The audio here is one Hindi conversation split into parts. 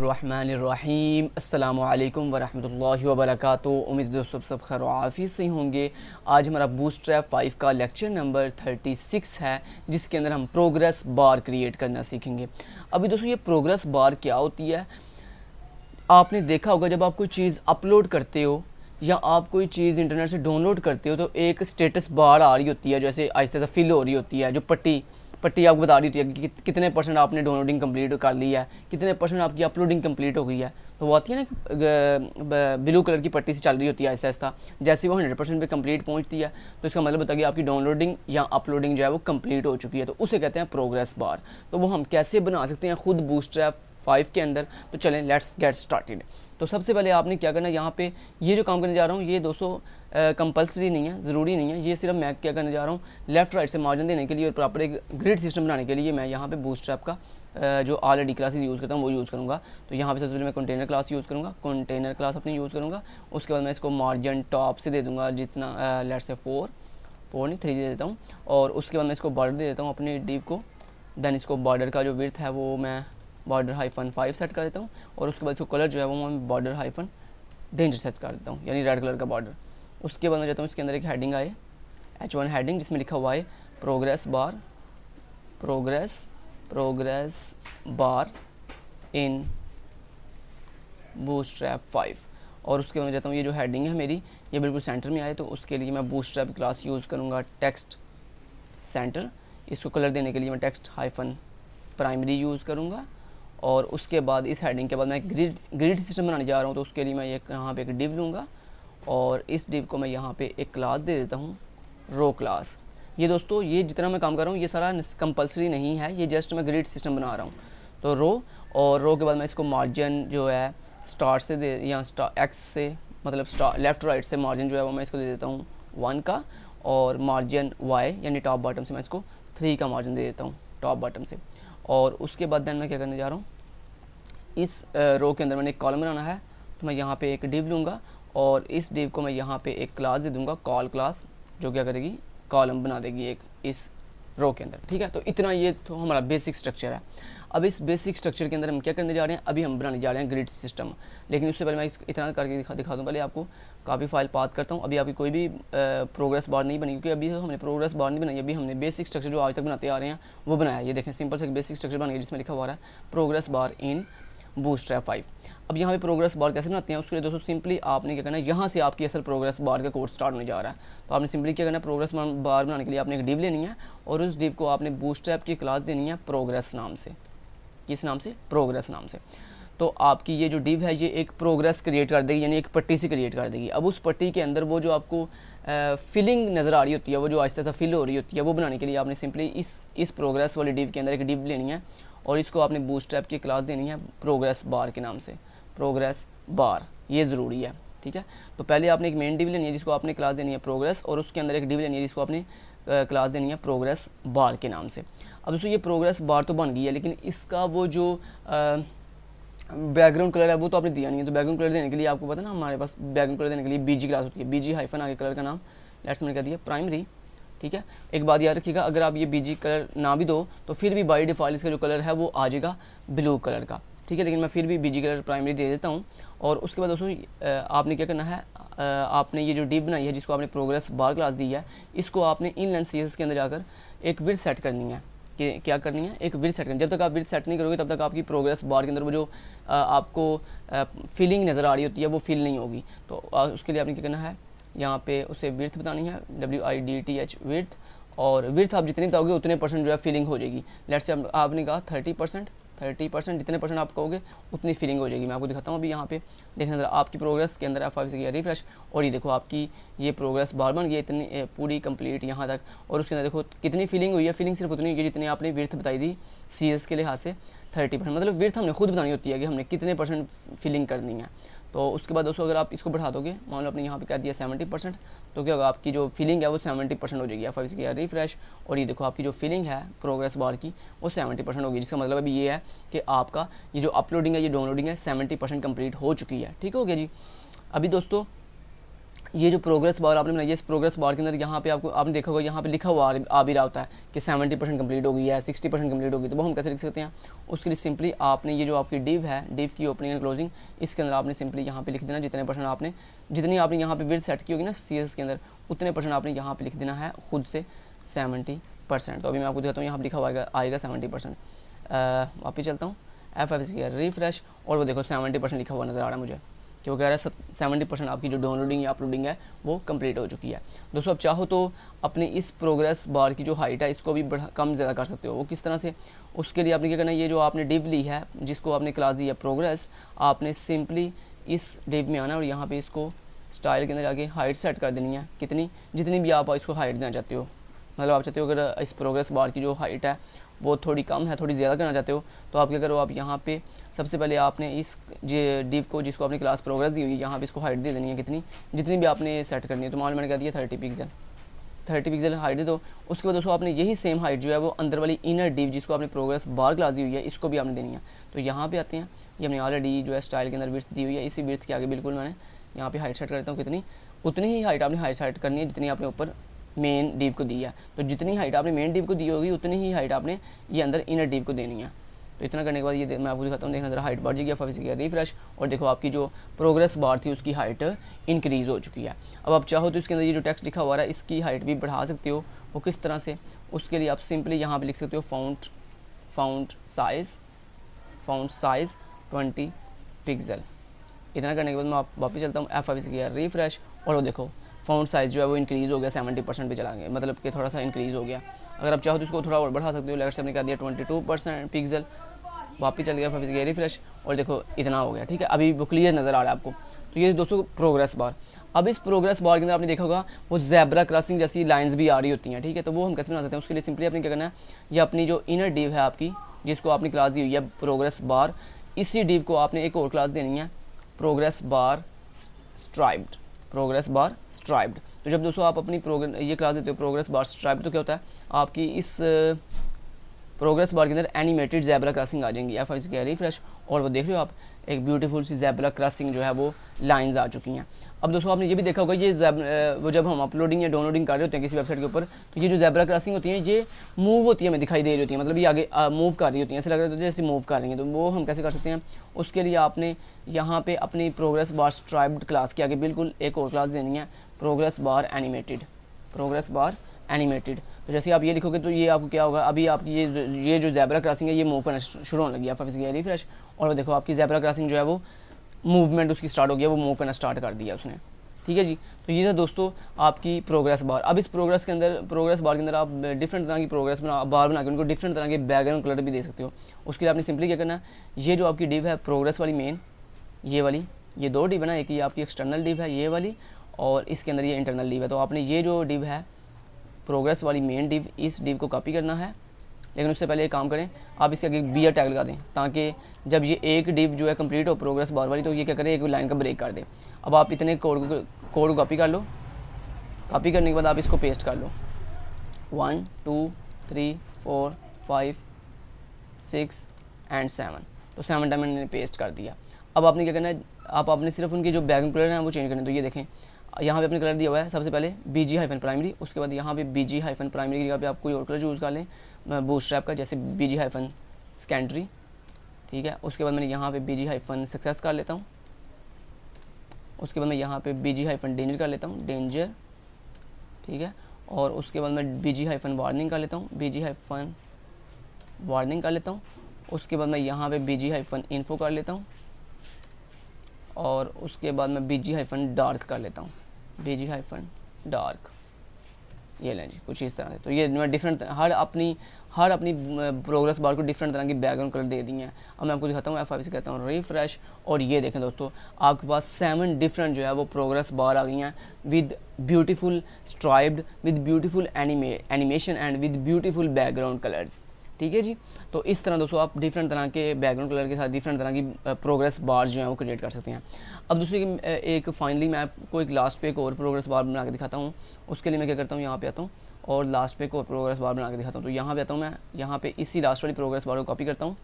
रहमानिर्रहीम अस्सलामुअलैकुम वरहमतुल्लाहि वबरकातुहू। उम्मीद दोस्तों सब खैर आफियत से होंगे। आज हमारा बूटस्ट्रैप 5 का लेक्चर नंबर 36 है, जिसके अंदर हम प्रोग्रेस बार क्रिएट करना सीखेंगे। अभी दोस्तों ये प्रोग्रेस बार क्या होती है, आपने देखा होगा जब आप कोई चीज़ अपलोड करते हो या आप कोई चीज़ इंटरनेट से डाउनलोड करते हो तो एक स्टेटस बार आ रही होती है, जैसे आहिस्ता आहिस्ता फिल हो रही होती है, जो पट्टी आपको बता रही होती है कि कितने परसेंट आपने डाउनलोडिंग कंप्लीट कर ली है, कितने परसेंट आपकी अपलोडिंग कंप्लीट हो गई है। तो वो आती है ना कि ब्लू कलर की पट्टी से चल रही होती है आहिस्ता आहिस्ता। जैसे वो 100% पे कंप्लीट पहुंचती है तो इसका मतलब होता है कि आपकी डाउनलोडिंग या अपलोडिंग जो है वो कंप्लीट हो चुकी है, तो उसे कहते हैं प्रोग्रेस बार। तो वो हम कैसे बना सकते हैं खुद बूटस्ट्रैप 5 के अंदर, तो चलें लेट्स गेट स्टार्टेड। तो सबसे पहले आपने क्या करना है, यहाँ पे ये जो काम करने जा रहा हूँ ये दोस्तों कंपलसरी नहीं है, ज़रूरी नहीं है, ये सिर्फ मैं क्या करने जा रहा हूँ लेफ़्ट राइट से मार्जिन देने के लिए और प्रॉपर एक ग्रिड सिस्टम बनाने के लिए मैं यहाँ पे बूटस्ट्रैप का जो ऑलरेडी क्लासेस यूज़ करता हूँ वो यूज़ करूँगा। तो यहाँ पे सबसे पहले मैं कंटेनर क्लास यूज़ करूँगा, कंटेनर क्लास अपनी यूज़ करूँगा। उसके बाद मैं इसको मार्जिन टॉप से दे दूँगा जितना लेट्स से 4 नहीं 3 दे देता हूँ। और उसके बाद मैं इसको बॉर्डर दे देता हूँ अपनी डिव को। दैन इसको बॉर्डर का जो विड्थ है वो मैं बॉर्डर -5 सेट कर देता हूँ। और उसके बाद इसको कलर जो है वो मैं बॉर्डर -डेंजर सेट कर देता हूँ, यानी रेड कलर का बॉर्डर। उसके बाद मैं चाहता हूँ इसके अंदर एक हेडिंग आए, H1 हेडिंग, जिसमें लिखा हुआ है प्रोग्रेस बार इन बूटस्ट्रैप 5। और उसके बाद मैं चाहता हूँ ये जो हेडिंग है मेरी ये बिल्कुल सेंटर में आए, तो उसके लिए मैं बूटस्ट्रैप क्लास यूज़ करूँगा टेक्स्ट सेंटर। इसको कलर देने के लिए मैं टेक्स्ट -प्राइमरी यूज़ करूँगा। और उसके बाद इस हेडिंग के बाद मैं ग्रिड सिस्टम बनाने जा रहा हूँ, तो उसके लिए मैं यहाँ पे एक डिव लूँगा और इस डिव को मैं यहाँ पे एक क्लास दे देता हूँ रो क्लास। ये दोस्तों ये जितना मैं काम कर रहा हूँ ये सारा कंपलसरी नहीं है, ये जस्ट मैं ग्रिड सिस्टम बना रहा हूँ। तो रो, और रो के बाद मैं इसको मार्जिन जो है स्टार्ट से दे या एक्स से मतलब लेफ़्ट राइट से मार्जिन जो है वो मैं इसको दे देता हूँ 1 का। और मार्जिन वाई यानी टॉप बॉटम से मैं इसको 3 का मार्जिन दे देता हूँ टॉप बॉटम से। और उसके बाद देन मैं क्या करने जा रहा हूँ, इस रो के अंदर मैंने एक कॉलम बनाना है, तो मैं यहाँ पे एक डिव लूँगा और इस डिव को मैं यहाँ पे एक क्लास दे दूँगा कॉल क्लास, जो क्या करेगी कॉलम बना देगी एक इस रो के अंदर। ठीक है, तो इतना ये तो हमारा बेसिक स्ट्रक्चर है। अब इस बेसिक स्ट्रक्चर के अंदर हम क्या करने जा रहे हैं, अभी हम बनाने जा रहे हैं ग्रिड सिस्टम। लेकिन उससे पहले मैं इतना करके दिखा दूँ। पहले आपको काफ़ी फाइल पाथ करता हूँ। अभी आपकी कोई भी प्रोग्रेस बार नहीं बनी, क्योंकि अभी हमने प्रोग्रेस बार नहीं बनाई, अभी हमने बेसिक स्ट्रक्चर जो आज तक बनाते आ रहे हैं वो बनाया। ये देखें सिंपल से बेसिक स्ट्रक्चर बन गया जिसमें लिखा हुआ है प्रोग्रेस बार इन बूटस्ट्रैप 5। अब यहाँ पे प्रोग्रेस बार कैसे बनाते हैं, उसके लिए दोस्तों सिंपली आपने क्या करना है, यहाँ से आपकी असल प्रोग्रेस बार का कोर्स स्टार्ट होने जा रहा है। तो आपने सिंपली क्या करना है, प्रोग्रेस बार बनाने के लिए आपने एक डिव लेनी है और उस डिव को आपने बूटस्ट्रैप की क्लास देनी है प्रोग्रेस नाम से। किस नाम से? प्रोग्रेस नाम से। तो आपकी ये जो डिव है ये एक प्रोग्रेस क्रिएट कर देगी, यानी एक पट्टी से क्रिएट कर देगी। अब उस पट्टी के अंदर वो जो आपको फिलिंग नज़र आ रही होती है, वो जो आहिस्ता आहिस्ता फिल हो रही होती है, वो बनाने के लिए आपने सिंपली इस प्रोग्रेस वाली डिव के अंदर एक डिव लेनी है और इसको आपने बूटस्ट्रैप की क्लास देनी है प्रोग्रेस बार के नाम से, प्रोग्रेस बार। ये ज़रूरी है, ठीक है। तो पहले आपने एक मेन डिव लेनी है जिसको आपने क्लास देनी है प्रोग्रेस, और उसके अंदर एक डिव लेनी है जिसको आपने क्लास देनी है प्रोग्रेस बार के नाम से। अब दोस्तों ये प्रोग्रेस बार तो बन गई है, लेकिन इसका वो जो बैकग्राउंड कलर है वो तो आपने दिया नहीं है। तो बैकग्राउंड कलर देने के लिए आपको पता है ना, हमारे पास बैकग्राउंड कलर देने के लिए बीजी क्लास होती है, बीजी हाइफन आगे कलर का नाम लेट्स मैंने कह दिया प्राइमरी। ठीक है, एक बात याद रखिएगा, अगर आप ये बीजी कलर ना भी दो तो फिर भी बाई डिफ़ॉल्ट इसका जो कलर है वो आ जाएगा ब्लू कलर का। ठीक है, लेकिन मैं फिर भी बीजी कलर प्राइमरी दे देता हूँ। और उसके बाद दोस्तों आपने क्या करना है, आपने ये जो डिव बनाई है जिसको आपने प्रोग्रेस बार क्लास दी है, इसको आपने इनलाइन सीएसएस के अंदर जाकर एक विड्थ सेट करनी है। कि क्या करनी है, एक विड्थ सेट करनी है। जब तक आप विड्थ सेट नहीं करोगे तब तक आपकी प्रोग्रेस बार के अंदर वो जो आपको फीलिंग नज़र आ रही होती है वो फील नहीं होगी। तो उसके लिए आपने क्या करना है, यहाँ पे उसे विड्थ बतानी है, WIDTH विड्थ। और विड्थ आप जितनी बताओगे उतने परसेंट जो है फीलिंग हो जाएगी। लेट्स से आपने कहा 30%, जितने परसेंट आप कहोगे उतनी फीलिंग हो जाएगी। मैं आपको दिखाता हूँ अभी यहाँ पे देखना जरा आपकी प्रोग्रेस के अंदर F5 से किया रिफ्रेश, और ये देखो आपकी ये प्रोग्रेस बार बन गई इतनी पूरी कंप्लीट यहाँ तक। और उसके अंदर देखो कितनी फीलिंग हुई है, फीलिंग सिर्फ उतनी हुई है जितनी आपने विड्थ बताई थी CS के लिहाज से 30%। मतलब विड्थ हमने खुद बतानी होती है कि हमने कितने परसेंट फीलिंग करनी है। तो उसके बाद दोस्तों अगर आप इसको बढ़ा दोगे, मान लो आपने यहाँ पे कह दिया 70%, तो क्या होगा, आपकी जो फीलिंग है वो 70% हो जाएगी। F5 से किया रिफ्रेश और ये देखो आपकी जो फीलिंग है प्रोग्रेस बार की वो 70% होगी, जिसका मतलब अभी ये है कि आपका ये जो अपलोडिंग है ये डाउनलोडिंग है 70% कंप्लीट हो चुकी है। ठीक हो गया जी। अभी दोस्तों ये जो प्रोग्रेस बार आपने बनाई है, इस प्रोग्रेस बार के अंदर यहाँ पे आपने देखा होगा यहाँ पे लिखा हुआ आ भी रहा होता है कि 70% कंप्लीट हो गई है, 60% कंप्लीट होगी। तो वो हम कैसे लिख सकते हैं? उसके लिए सिंपली आपने ये जो आपकी डिव है, डिव की ओपनिंग एंड क्लोजिंग, इसके अंदर आपने सिंपली यहाँ पे लिख देना जितने परसेंट आपने, जितनी आपने यहाँ पे विड्थ सेट की होगी ना CS के अंदर, उतने परसेंट आपने यहाँ पे लिख देना है खुद से 70%। तो अभी मैं आपको दिखाता हूँ, यहाँ पर लिखा हुआ आएगा 70%। वापस चलता हूँ, F5 किया, रिफ्रेश, और वो देखो 70% लिखा हुआ नज़र आ रहा है मुझे, कि वो कह रहा है 70% आपकी जो डाउनलोडिंग या अपलोडिंग है वो कंप्लीट हो चुकी है। दोस्तों अब चाहो तो अपनी इस प्रोग्रेस बार की जो हाइट है इसको भी कम ज़्यादा कर सकते हो। वो किस तरह से? उसके लिए आपने क्या करना है, ये जो आपने डिव ली है जिसको आपने क्लास दी है प्रोग्रेस, आपने सिंपली इस डिव में आना और यहाँ पे इसको स्टाइल के अंदर जाके हाइट सेट कर देनी है, कितनी, जितनी भी आप इसको हाइट देना चाहते हो। मतलब आप चाहते हो अगर इस प्रोग्रेस बार की जो हाइट है वो थोड़ी कम है, थोड़ी ज़्यादा करना चाहते हो, तो आप क्या करो, आप यहाँ पे सबसे पहले आपने इस डिव को जिसको आपने क्लास प्रोग्रेस दी हुई है यहाँ पे इसको हाइट दे देनी है कितनी, जितनी भी आपने सेट करनी है। तो मान मैंने कह दिया 30 पिक्सल, 30 पिक्सल हाइट दे दो। उसके बाद दोस्तों आपने यही सेम हाइट जो है वो अंदर वाली इनर डिव जिसको आपने प्रोग्रेस बार क्लास दी हुई है इसको भी आपने देनी है। तो यहाँ पे आते हैं, ये हमने ऑलरेडी जो है स्टाइल के अंदर विड्थ दी हुई है, इसी विड्थ के आगे बिल्कुल मैंने यहाँ पे हाइट सेट कर देता हूँ कितनी, उतनी ही हाइट आपने हाइट सेट करनी है जितनी आपने ऊपर मेन डिव को दी है। तो जितनी हाइट आपने मेन डिव को दी होगी उतनी ही हाइट आपने ये अंदर इनर डिव को देनी है। तो इतना करने के बाद ये मैं आपको दिखाता हूँ, देखना जरा हाइट बढ़ जाएगी, F5 किया रिफ्रेश, और देखो आपकी जो प्रोग्रेस बार थी उसकी हाइट इंक्रीज़ हो चुकी है। अब आप चाहो तो इसके अंदर ये जो टेक्स्ट लिखा हुआ है इसकी हाइट भी बढ़ा सकते हो। वो किस तरह से? उसके लिए आप सिंपली यहाँ पर लिख सकते हो फ़ॉन्ट साइज़ 20 पिक्सल। इतना करने के बाद मैं वापस चलता हूँ, F5 किया रिफ्रेश, और वो देखो फ़ॉन्ट साइज़ जो है वो इंक्रीज़ हो गया, 70% पे चला गया, मतलब कि थोड़ा सा इंक्रीज़ हो गया। अगर आप चाहो तो इसको थोड़ा और बढ़ा सकते हो, लेकर से हमने कहा दिया 22% पिक्सल, वापस चल गया, फिर गया रिफ्रेश, और देखो इतना हो गया। ठीक है, अभी वो क्लियर नज़र आ रहा है आपको। तो ये दोस्तों प्रोग्रेस बार। अब इस प्रोग्रेस बार के अंदर आपने देखा होगा वो ज़ेब्रा क्रॉसिंग जैसी लाइन्स भी आ रही होती हैं। ठीक है, तो वो हम कैसे बना सकते हैं? उसके लिए सिंपली आपने क्या करना है, ये अपनी जो इनर डिव है आपकी जिसको आपने क्लास दी हुई है प्रोग्रेस बार, इसी डिव को आपने एक और क्लास देनी है प्रोग्रेस बार स्ट्राइप्ड। तो जब दोस्तों आप अपनी ये क्लास देते हो प्रोग्रेस बार स्ट्राइप्ड, तो क्या होता है आपकी इस प्रोग्रेस बार के अंदर एनिमेटेड ज़ेब्रा क्रॉसिंग आ जाएंगी। F5 किया रिफ्रेश, और वो देख रहे हो आप एक ब्यूटीफुल सी ज़ेब्रा क्रॉसिंग जो है वो लाइंस आ चुकी हैं। अब दोस्तों आपने ये भी देखा होगा ये वो जब हम अपलोडिंग या डाउनलोडिंग कर रहे होते हैं किसी वेबसाइट के ऊपर, तो ये जो ज़ेब्रा क्रॉसिंग होती है ये मूव होती है, हमें दिखाई दे रही होती है, मतलब ये आगे मूव कर रही होती हैं, ऐसे लग रहा है जैसे मूव कर रही हैं। तो वो हम कैसे कर सकते हैं? उसके लिए आपने यहाँ पे अपनी प्रोग्रेस बार स्ट्राइप्ड क्लास के आगे बिल्कुल एक और क्लास देनी है प्रोग्रेस बार एनिमेटेड। तो जैसे आप ये लिखोगे तो ये आपको क्या होगा, अभी आपकी ये जो ज़ेब्रा क्रॉसिंग है ये मूव करना शुरू होने लगी है। F5 किया रिफ्रेश, और देखो आपकी ज़ेब्रा क्रॉसिंग जो है वो मूवमेंट उसकी स्टार्ट हो गया, वो मूव करना स्टार्ट कर दिया उसने। ठीक है जी, तो ये था दोस्तों आपकी प्रोग्रेस बार। अब इस प्रोग्रेस बार के अंदर आप डिफरेंट तरह की बार बना के उनको डिफरेंट तरह के बैकग्राउंड कलर भी दे सकते हो। उसके लिए आपने सिंपली क्या करना है, ये जो आपकी डिव है प्रोग्रेस वाली मेन, ये वाली, ये दो डिव है ना, एक ये आपकी एक्सटर्नल डिव है ये वाली, और इसके अंदर ये इंटरनल डिव है। तो आपने ये जो डिव है प्रोग्रेस वाली मेन डिव, इस डिव को कॉपी करना है, लेकिन उससे पहले एक काम करें, आप इसके आगे BR टैग लगा दें, ताकि जब ये एक डिव जो है कंप्लीट हो प्रोग्रेस बार वाली, तो ये क्या करे, एक लाइन का ब्रेक कर दे। अब आप इतने कोड को कॉपी कर लो, कॉपी करने के बाद आप इसको पेस्ट कर लो, 1 2 3 4 5 6 एंड 7, तो 7 टाइम मैंने पेस्ट कर दिया। अब आपने क्या करना है, आप अपने सिर्फ उनके जो बैकग्राउंड कलर हैं वो चेंज करने। तो ये देखें यहाँ पे अपने कलर दिया हुआ है, सबसे पहले BG-प्राइमरी, उसके बाद यहाँ पे BG-प्राइमरी की जगह पे आप कोई और कलर यूज़ कर लें बूटस्ट्रैप का, जैसे BG-सेकेंडरी। ठीक है, उसके बाद मैंने यहाँ पे BG-सक्सेस कर लेता हूँ, उसके बाद मैं यहाँ पे BG-डेंजर कर लेता हूँ, डेंजर। ठीक है, और उसके बाद मैं BG-वार्निंग कर लेता हूँ, BG-वार्निंग कर लेता हूँ। उसके बाद मैं यहाँ पे BG-इन्फो कर लेता हूँ, और उसके बाद मैं BG-डार्क कर लेता हूँ, BG-डार्क। ये लें जी, कुछ इस तरह से। तो ये मैं डिफरेंट हर अपनी प्रोग्रेस बार को डिफरेंट तरह की बैकग्राउंड कलर दे दी हैं। अब मैं आपको दिखाता हूँ, F5 से कहता हूँ रिफ्रेश, और ये देखें दोस्तों आपके पास 7 डिफरेंट जो है वो प्रोग्रेस बार आ गई हैं with beautiful striped, with beautiful animation and with beautiful background colours. ठीक है जी, तो इस तरह दोस्तों आप डिफरेंट तरह के बैकग्राउंड कलर के साथ डिफरेंट तरह की प्रोग्रेस बार जो है वो क्रिएट कर सकते हैं। अब दूसरी एक फाइनली मैं आपको एक लास्ट पे एक और प्रोग्रेस बार बना के दिखाता हूँ। उसके लिए मैं क्या करता हूँ, यहाँ पे आता हूँ और लास्ट पे एक और प्रोग्रेस बार बना के दिखाता हूँ। तो यहाँ पे आता हूँ, मैं यहाँ पे इसी लास्ट वाली प्रोग्रेस बार को कॉपी करता हूँ,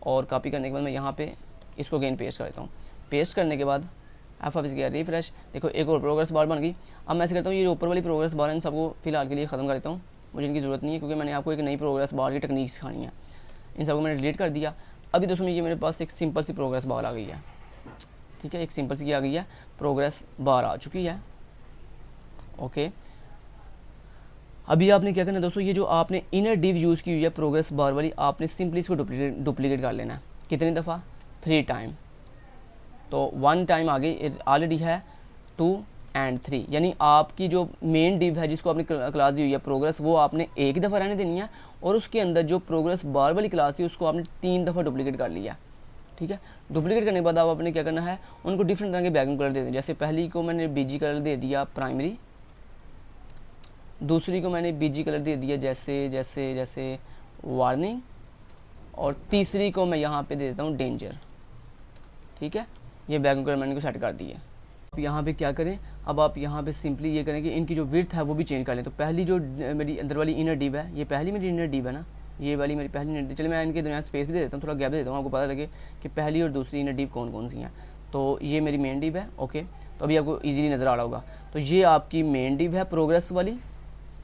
और कॉपी करने के बाद मैं यहाँ पे इसको अगेन पेस्ट कर देता हूँ। पेस्ट करने के बाद F5 किया रिफ्रेश, देखो एक और प्रोग्रेस बार बन गई। अब मैं ऐसे करता हूँ ये जो ऊपर वाली प्रोग्रेस बार है इन सबको फिलहाल के लिए ख़त्म कर देता हूँ, मुझे इनकी ज़रूरत नहीं है क्योंकि मैंने आपको एक नई प्रोग्रेस बार की टेक्निक सिखानी है। इन सबको मैंने डिलीट कर दिया। अभी दोस्तों ये मेरे पास एक सिंपल सी प्रोग्रेस बार आ गई है, ठीक है, एक सिंपल सी आ गई है, प्रोग्रेस बार आ चुकी है। ओके, अभी आपने क्या करना है दोस्तों, ये जो आपने इनर डिव यूज़ की हुई है प्रोग्रेस बार वाली, आपने सिंपली इसको डुप्लीकेट कर लेना है। कितनी दफ़ा? 3 टाइम। तो 1 टाइम आगे ऑलरेडी है, 2 एंड 3, यानी आपकी जो मेन डिव है जिसको आपने क्लास दी हुई है प्रोग्रेस, वो आपने एक दफ़ा रहने देनी है, और उसके अंदर जो प्रोग्रेस बार वाली क्लास थी उसको आपने 3 दफ़ा डुप्लीकेट कर लिया, ठीक है। डुप्लीकेट करने के बाद आप आपने क्या करना है, उनको डिफरेंट तरह के बैकग्राउंड कलर दे दें। जैसे पहली को मैंने बीजी कलर दे दिया प्राइमरी, दूसरी को मैंने बीजी कलर दे दिया जैसे जैसे जैसे वार्निंग, और तीसरी को मैं यहाँ पे दे देता हूँ डेंजर, ठीक है। ये बैकग्राउंड कलर मैंने को सेट कर दिया। अब यहाँ पे क्या करें, अब आप यहाँ पे सिंपली ये करें कि इनकी जो विड्थ है वो भी चेंज कर लें। तो पहली जो मेरी अंदर वाली इनर डिव है, ये पहली मेरी इनर डिव है ना, ये वाली मेरी पहली इनर डिव, चलिए मैं इनके दरमियान स्पेस भी दे देता हूँ, थोड़ा गैप दे देता हूँ, आपको पता लगे कि पहली और दूसरी इनर डिव कौन कौन सी हैं। तो ये मेरी मेन डिव है, ओके, तो अभी आपको ईजिली नज़र आ रहा होगा। तो ये आपकी मेन डिव है प्रोग्रेस वाली,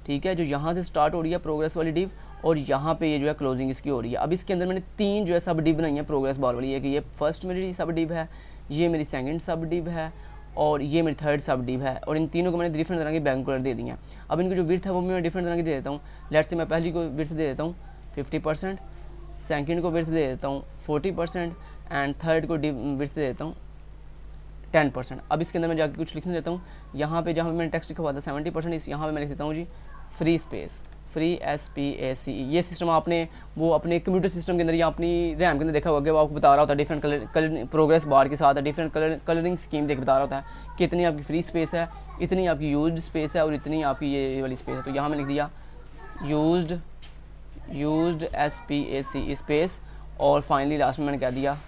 ठीक है, जो यहाँ से स्टार्ट हो रही है प्रोग्रेस वाली डिव, और यहाँ पे ये जो है क्लोजिंग इसकी हो रही है। अब इसके अंदर मैंने 3 जो है सब डिव बनाई है प्रोग्रेस बार वाली, है कि ये फर्स्ट मेरी सब डिव है, ये मेरी सेकंड सब डिव है, और ये मेरी थर्ड सब डिव है, और इन तीनों को मैंने डिफरेंट तरह के बैकग्राउंड कलर दे दिए हैं। अब इनकी जो विड्थ है वो मैं डिफरेंट तरह की दे देता हूँ। लेट्स से मैं पहली को विड्थ दे देता हूँ 50%, सेकंड को विड्थ दे देता हूँ 40%, एंड थर्ड को विड्थ दे देता हूँ 10%। अब इसके अंदर मैं जाकर कुछ लिखने देता हूँ। यहाँ पे जहाँ पे मैंने टेक्स्ट लिखा हुआ था 70%, इस यहाँ पे मैं लिख देता हूँ जी फ्री स्पेस, फ्री SPACE। ये सिस्टम आपने वो अपने कंप्यूटर सिस्टम के अंदर या अपनी रैम के अंदर देखा होगा, वो आपको बता रहा होता है डिफरेंट कलर प्रोग्रेस बार के साथ डिफरेंट कलरिंग स्कीम देख बता रहा होता है कि इतनी आपकी फ्री स्पेस है, इतनी आपकी यूज्ड स्पेस है, और इतनी आपकी ये वाली स्पेस है। तो यहाँ मैं लिख दिया यूज्ड SPACE स्पेस, और फाइनली लास्ट में मैंने क्या दिया,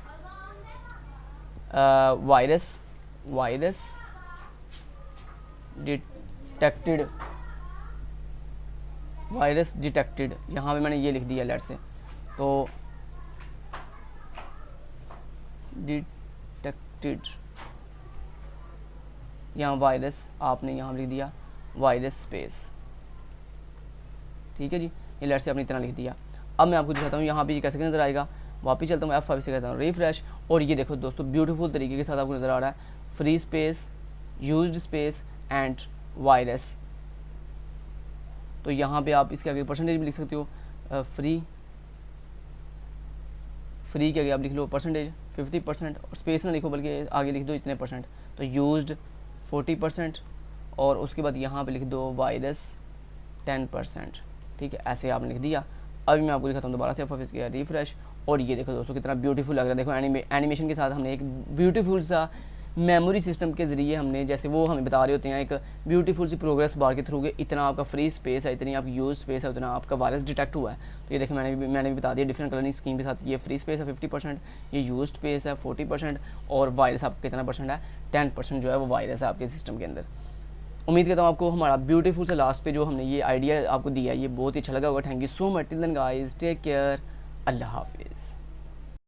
वायरस डिटेक्टेड, यहाँ पे मैंने ये लिख दिया लेट से, तो डिटेक्टेड, यहाँ वायरस आपने यहाँ लिख दिया वायरस स्पेस, ठीक है जी। ये लेट से आपने इतना लिख दिया। अब मैं आपको दिखाता हूँ यहाँ पे ये कैसे नज़र आएगा। वापस चलता हूँ, F5 से कहता हूँ रिफ्रेश, और ये देखो दोस्तों ब्यूटीफुल तरीके के साथ आपको नज़र आ रहा है free space, used space and virus. तो यहाँ पे आप इसके आगे परसेंटेज भी लिख सकते हो, फ्री के आगे आप लिख लो परसेंटेज 50%, और स्पेस ना लिखो बल्कि आगे लिख दो इतने %। तो यूज्ड 40%, और उसके बाद यहाँ पे लिख दो वायरस 10%, ठीक है, ऐसे आपने लिख दिया। अभी मैं आपको दिखाता हूँ दोबारा से F5 किया रिफ्रेश, और ये देखो दोस्तों कितना ब्यूटीफुल लग रहा है। देखो एनिमेशन के साथ हमने एक ब्यूटीफुल सा मेमोरी सिस्टम के ज़रिए हमने, जैसे वो हमें बता रहे होते हैं एक ब्यूटीफुल सी प्रोग्रेस बार के थ्रू के इतना आपका फ्री स्पेस है, इतनी आपकी यूज स्पेस है, उतना आपका वायरस डिटेक्ट हुआ है। तो ये देखिए मैंने भी बता दिया डिफरेंट कलरिंग स्कीम के साथ। ये फ्री स्पेस है 50%, ये यूज स्पेस है 40%, और वायरस आपका कितना % है 10% जो है वो वायरस है आपके सिस्टम के अंदर। उम्मीद करता हूँ आपको हमारा ब्यूटीफुल सा लास्ट पे जो हमने ये आइडिया आपको दिया है ये बहुत ही अच्छा लगा होगा। Thank you so much. Till then guys, take care, अल्लाह हाफिज़।